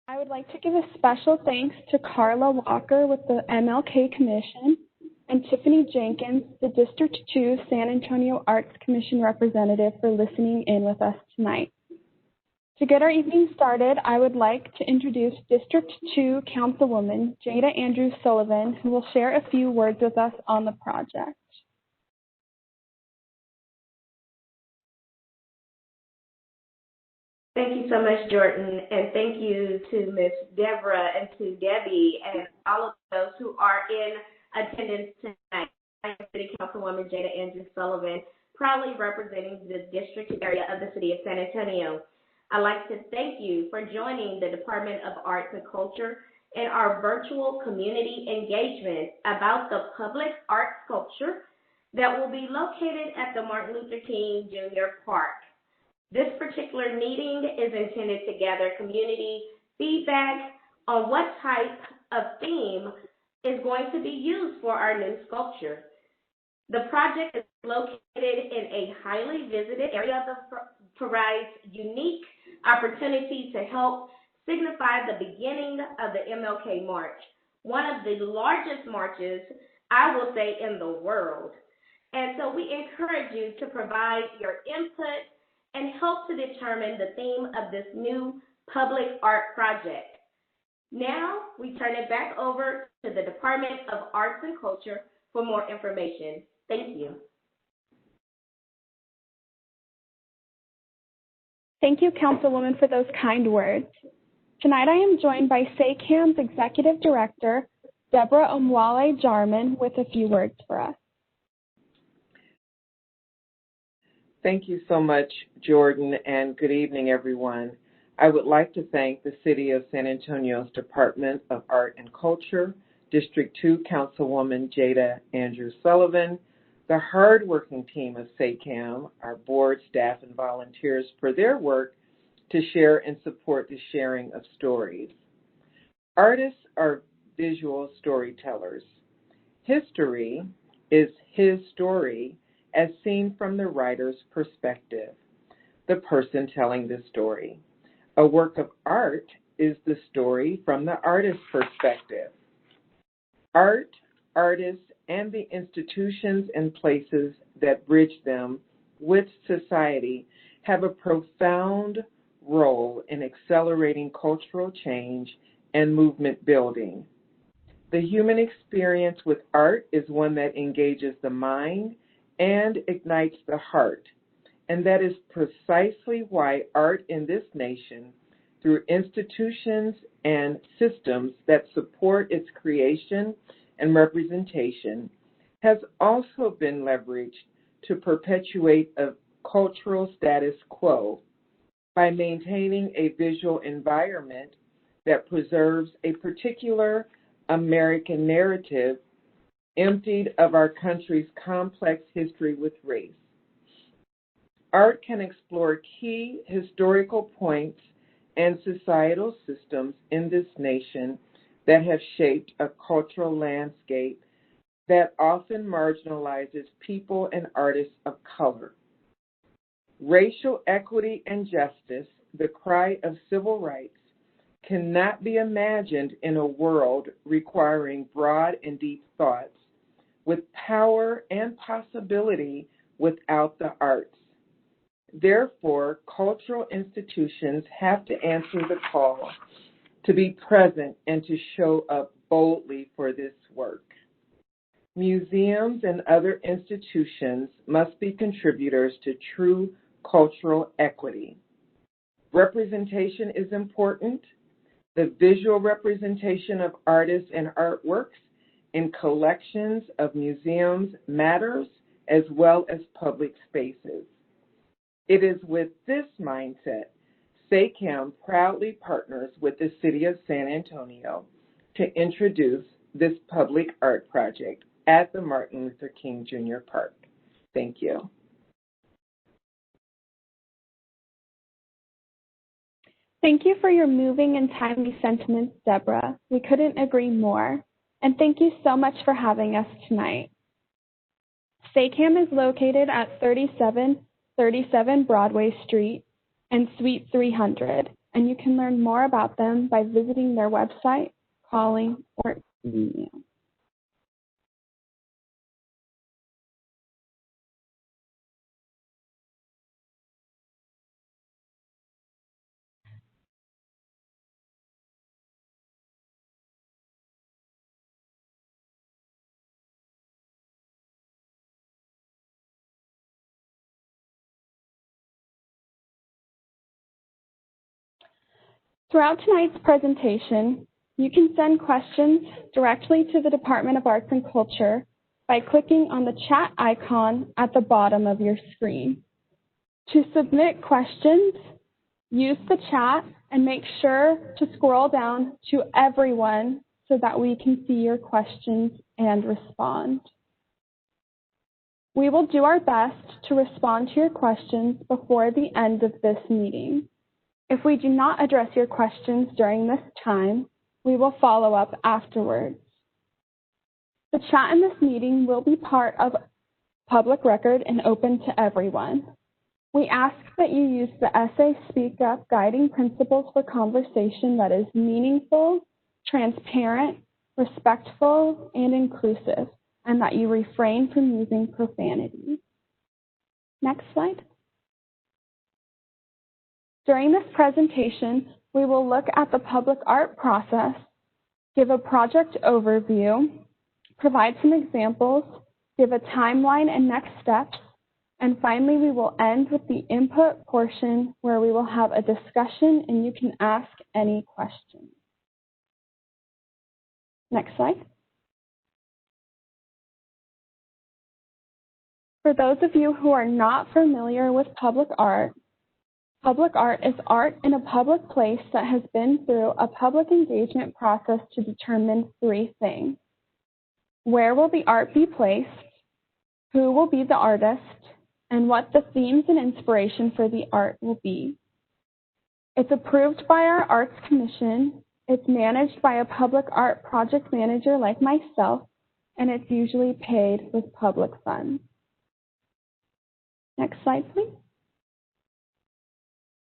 I would like to give a special thanks to Carla Walker with the MLK Commission and Tiffany Jenkins, the District 2 San Antonio Arts Commission representative, for listening in with us tonight. To get our evening started, I would like to introduce District 2 Councilwoman Jada Andrews Sullivan, who will share a few words with us on the project. Thank you so much, Jordan, and thank you to Ms. Deborah and to Debbie and all of those who are in attendance tonight. I am City Councilwoman Jada Andrews Sullivan, proudly representing the district area of the City of San Antonio. I'd like to thank you for joining the Department of Arts and Culture in our virtual community engagement about the public art sculpture that will be located at the Martin Luther King Jr. Park. This particular meeting is intended to gather community feedback on what type of theme is going to be used for our new sculpture. The project is located in a highly visited area that provides unique opportunity to help signify the beginning of the MLK March, one of the largest marches, I will say, in the world. And so we encourage you to provide your input and help to determine the theme of this new public art project. Now, we turn it back over to the Department of Arts and Culture for more information. Thank you. Thank you, Councilwoman, for those kind words. Tonight I am joined by SACAM's Executive Director, Deborah Omwale Jarman, with a few words for us. Thank you so much, Jordan, and good evening, everyone. I would like to thank the City of San Antonio's Department of Art and Culture, District 2 Councilwoman Jada Andrews Sullivan, the hardworking team of SACAM, our board, staff, and volunteers for their work to share and support the sharing of stories. Artists are visual storytellers. History is his story as seen from the writer's perspective, the person telling the story. A work of art is the story from the artist's perspective. Art, artists, and the institutions and places that bridge them with society have a profound role in accelerating cultural change and movement building. The human experience with art is one that engages the mind and ignites the heart. And that is precisely why art in this nation, through institutions and systems that support its creation and representation, has also been leveraged to perpetuate a cultural status quo by maintaining a visual environment that preserves a particular American narrative emptied of our country's complex history with race. Art can explore key historical points and societal systems in this nation that have shaped a cultural landscape that often marginalizes people and artists of color. Racial equity and justice, the cry of civil rights, cannot be imagined in a world requiring broad and deep thoughts, with power and possibility without the arts. Therefore, cultural institutions have to answer the call to be present and to show up boldly for this work. Museums and other institutions must be contributors to true cultural equity. Representation is important. The visual representation of artists and artworks in collections of museums matters, as well as public spaces. It is with this mindset, SACAM proudly partners with the City of San Antonio to introduce this public art project at the Martin Luther King Jr. Park. Thank you. Thank you for your moving and timely sentiments, Deborah. We couldn't agree more. And thank you so much for having us tonight. SACAM is located at 3737 Broadway Street and Suite 300 and you can learn more about them by visiting their website, calling, or email. Throughout tonight's presentation, you can send questions directly to the Department of Arts and Culture by clicking on the chat icon at the bottom of your screen. To submit questions, use the chat and make sure to scroll down to everyone so that we can see your questions and respond. We will do our best to respond to your questions before the end of this meeting. If we do not address your questions during this time, we will follow up afterwards. The chat in this meeting will be part of public record and open to everyone. We ask that you use the Essay Speak Up guiding principles for conversation that is meaningful, transparent, respectful, and inclusive, and that you refrain from using profanity. Next slide. During this presentation, we will look at the public art process, give a project overview, provide some examples, give a timeline and next steps, and finally we will end with the input portion where we will have a discussion and you can ask any questions. Next slide. For those of you who are not familiar with public art is art in a public place that has been through a public engagement process to determine three things. Where will the art be placed? Who will be the artist? And what the themes and inspiration for the art will be. It's approved by our Arts Commission. It's managed by a public art project manager like myself, and it's usually paid with public funds. Next slide, please.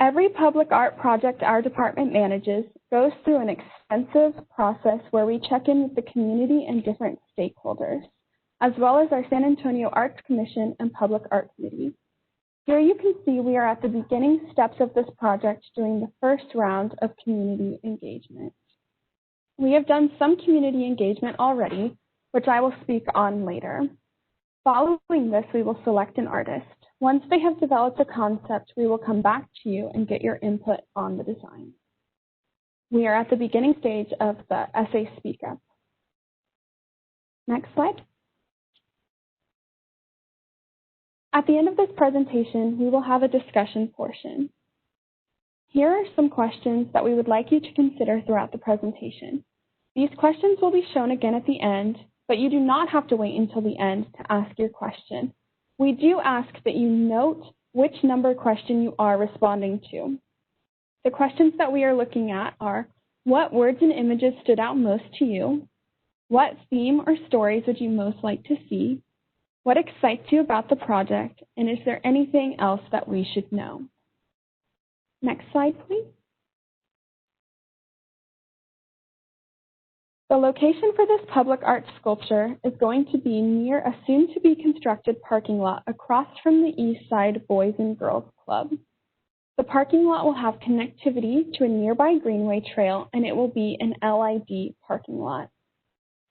Every public art project our department manages goes through an extensive process where we check in with the community and different stakeholders, as well as our San Antonio Arts Commission and Public Art Committee. Here you can see we are at the beginning steps of this project doing the first round of community engagement. We have done some community engagement already, which I will speak on later. Following this, we will select an artist. Once they have developed a concept, we will come back to you and get your input on the design. We are at the beginning stage of the Essay Speak Up. Next slide. At the end of this presentation, we will have a discussion portion. Here are some questions that we would like you to consider throughout the presentation. These questions will be shown again at the end, but you do not have to wait until the end to ask your question. We do ask that you note which number question you are responding to. The questions that we are looking at are, what words and images stood out most to you? What theme or stories would you most like to see? What excites you about the project? And is there anything else that we should know? Next slide, please. The location for this public art sculpture is going to be near a soon-to-be-constructed parking lot across from the East Side Boys and Girls Club. The parking lot will have connectivity to a nearby greenway trail, and it will be an LID parking lot.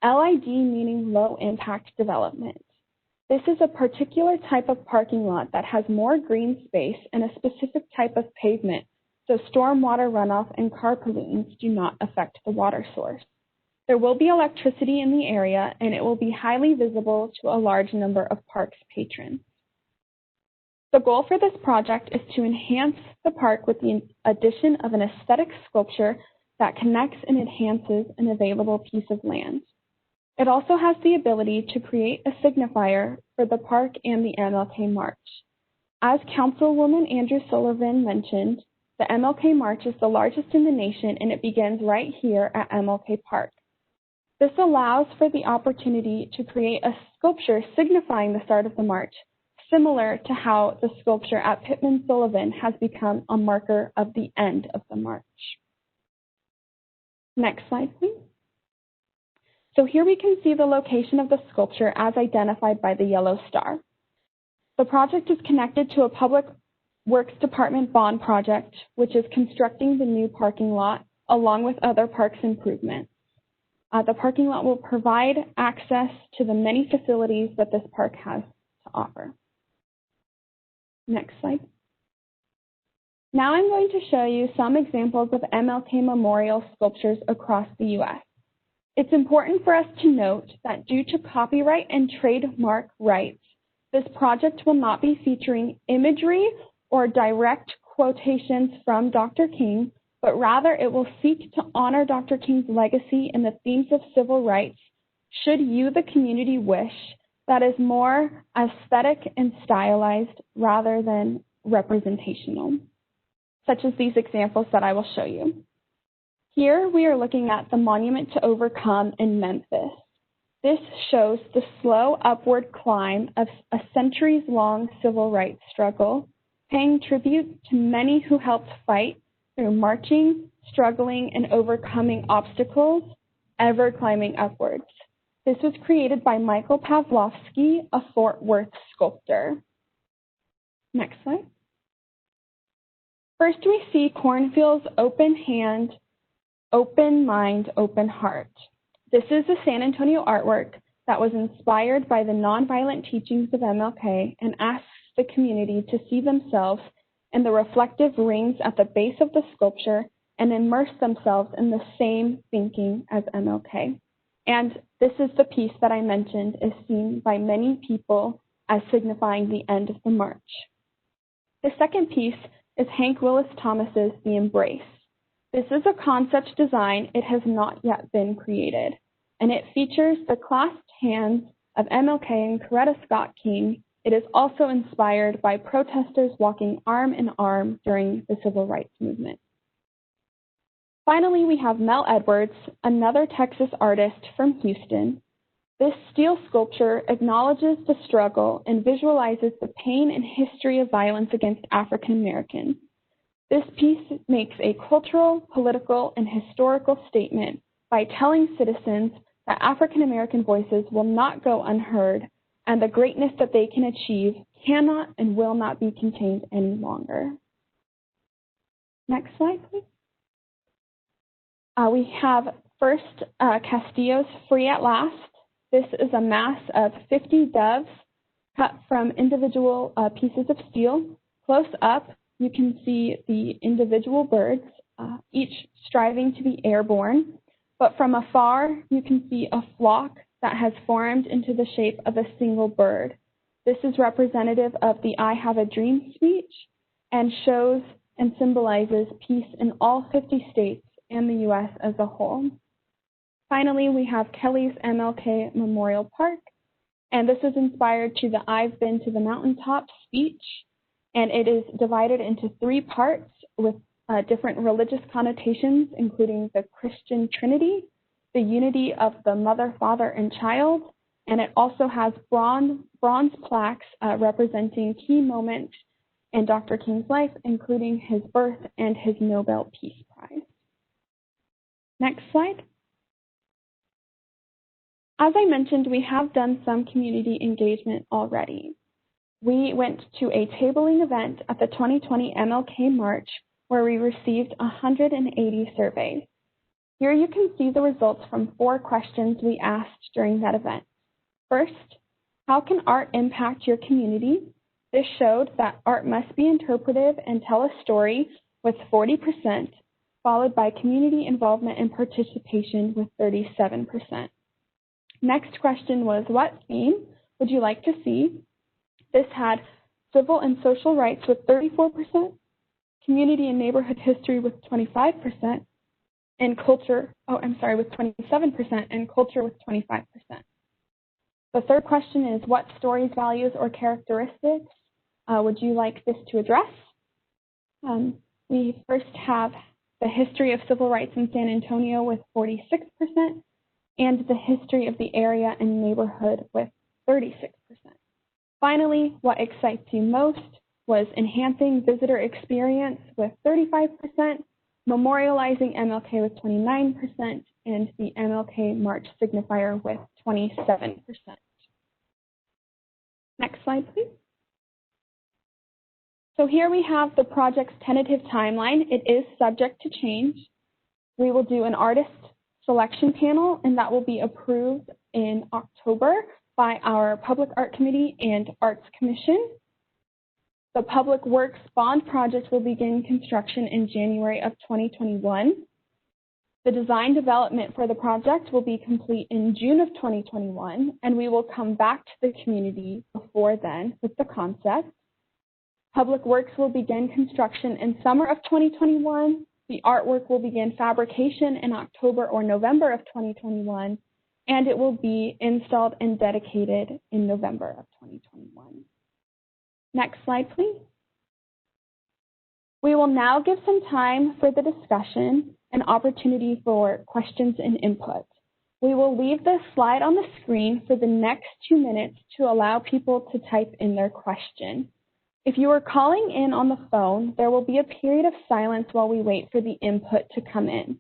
LID meaning low-impact development. This is a particular type of parking lot that has more green space and a specific type of pavement, so stormwater runoff and car pollutants do not affect the water source. There will be electricity in the area, and it will be highly visible to a large number of parks patrons. The goal for this project is to enhance the park with the addition of an aesthetic sculpture that connects and enhances an available piece of land. It also has the ability to create a signifier for the park and the MLK March. As Councilwoman Andrew Sullivan mentioned, the MLK March is the largest in the nation, and it begins right here at MLK Park. This allows for the opportunity to create a sculpture signifying the start of the march, similar to how the sculpture at Pittman Sullivan has become a marker of the end of the march. Next slide, please. So here we can see the location of the sculpture as identified by the yellow star. The project is connected to a Public Works Department bond project, which is constructing the new parking lot along with other parks improvements. The parking lot will provide access to the many facilities that this park has to offer. Next slide. Now I'm going to show you some examples of MLK memorial sculptures across the U.S. It's important for us to note that due to copyright and trademark rights, this project will not be featuring imagery or direct quotations from Dr. King, but rather it will seek to honor Dr. King's legacy in the themes of civil rights, should you, the community, wish, that is more aesthetic and stylized rather than representational, such as these examples that I will show you. Here we are looking at the Monument to Overcome in Memphis. This shows the slow upward climb of a centuries-long civil rights struggle, paying tribute to many who helped fight through marching, struggling, and overcoming obstacles, ever climbing upwards. This was created by Michael Pawlowski, a Fort Worth sculptor. Next slide. First, we see Cornfield's Open Hand, Open Mind, Open Heart. This is a San Antonio artwork that was inspired by the nonviolent teachings of MLK and asks the community to see themselves in the reflective rings at the base of the sculpture and immerse themselves in the same thinking as MLK. And this is the piece that I mentioned is seen by many people as signifying the end of the march. The second piece is Hank Willis Thomas's The Embrace. This is a concept design. It has not yet been created, and it features the clasped hands of MLK and Coretta Scott King. It is also inspired by protesters walking arm in arm during the Civil Rights Movement. Finally, we have Mel Edwards, another Texas artist from Houston. This steel sculpture acknowledges the struggle and visualizes the pain and history of violence against African Americans. This piece makes a cultural, political, and historical statement by telling citizens that African American voices will not go unheard and the greatness that they can achieve cannot and will not be contained any longer. Next slide, please. We have first Castillo's Free at Last. This is a mass of 50 doves cut from individual pieces of steel. Close up, you can see the individual birds, each striving to be airborne. But from afar, you can see a flock that has formed into the shape of a single bird. This is representative of the I Have a Dream speech and shows and symbolizes peace in all 50 states and the U.S. as a whole. Finally, we have Kelly's MLK Memorial Park, and this is inspired to the I've Been to the Mountaintop speech, and it is divided into 3 parts with different religious connotations, including the Christian Trinity, the unity of the mother, father, and child, and it also has bronze plaques representing key moments in Dr. King's life, including his birth and his Nobel Peace Prize. Next slide. As I mentioned, we have done some community engagement already. We went to a tabling event at the 2020 MLK March where we received 180 surveys. Here you can see the results from 4 questions we asked during that event. First, how can art impact your community? This showed that art must be interpretive and tell a story with 40%, followed by community involvement and participation with 37%. Next question was, what theme would you like to see? This had civil and social rights with 34%, community and neighborhood history with 25%, and culture, with 27%, and culture with 25%. The third question is, what stories, values, or characteristics would you like this to address? We first have the history of civil rights in San Antonio with 46%, and the history of the area and neighborhood with 36%. Finally, what excites you most was enhancing visitor experience with 35%, memorializing MLK with 29%, and the MLK March signifier with 27%. Next slide, please. So here we have the project's tentative timeline. It is subject to change. We will do an artist selection panel, and that will be approved in October by our Public Art Committee and Arts Commission. The Public Works Bond project will begin construction in January of 2021. The design development for the project will be complete in June of 2021, and we will come back to the community before then with the concept. Public Works will begin construction in summer of 2021. The artwork will begin fabrication in October or November of 2021, and it will be installed and dedicated in November of 2021. Next slide, please. We will now give some time for the discussion and opportunity for questions and input. We will leave this slide on the screen for the next 2 minutes to allow people to type in their question. If you are calling in on the phone, there will be a period of silence while we wait for the input to come in.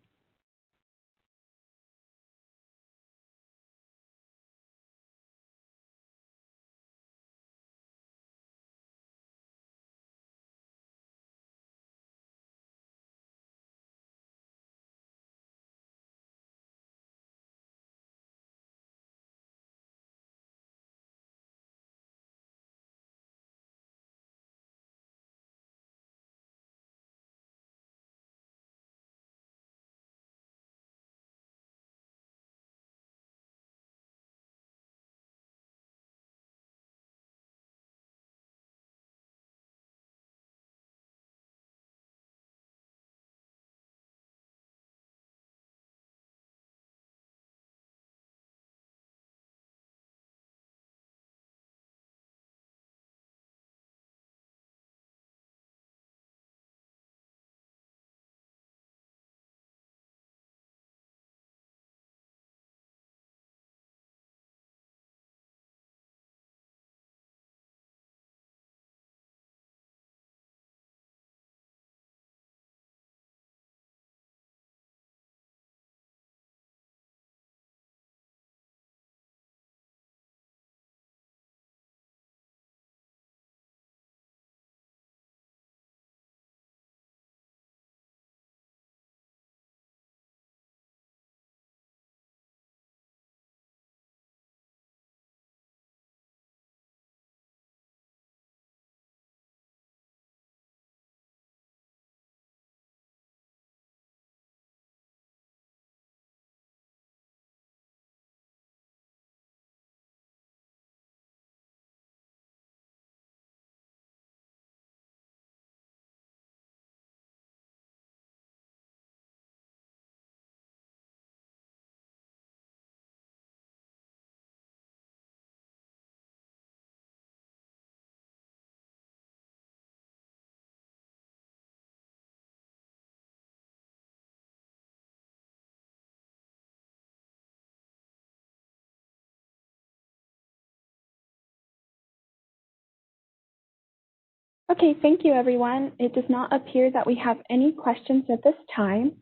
Okay, thank you, everyone. It does not appear that we have any questions at this time.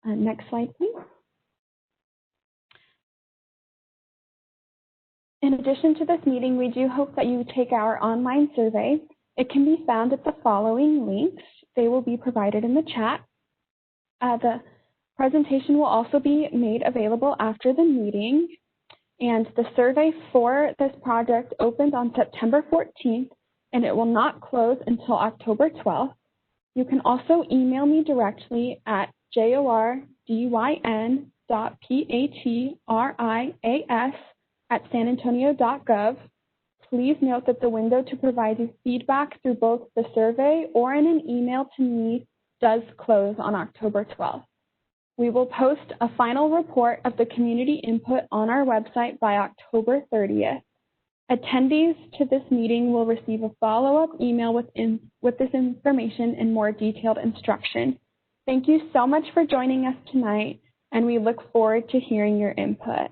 Next slide, please. In addition to this meeting, we do hope that you take our online survey. It can be found at the following links. They will be provided in the chat. The presentation will also be made available after the meeting. And the survey for this project opened on September 14th, and it will not close until October 12th. You can also email me directly at jordyn.patrias@sanantonio.gov. Please note that the window to provide you feedback through both the survey or in an email to me does close on October 12th. We will post a final report of the community input on our website by October 30th. Attendees to this meeting will receive a follow-up email with this information and more detailed instruction. Thank you so much for joining us tonight, and we look forward to hearing your input.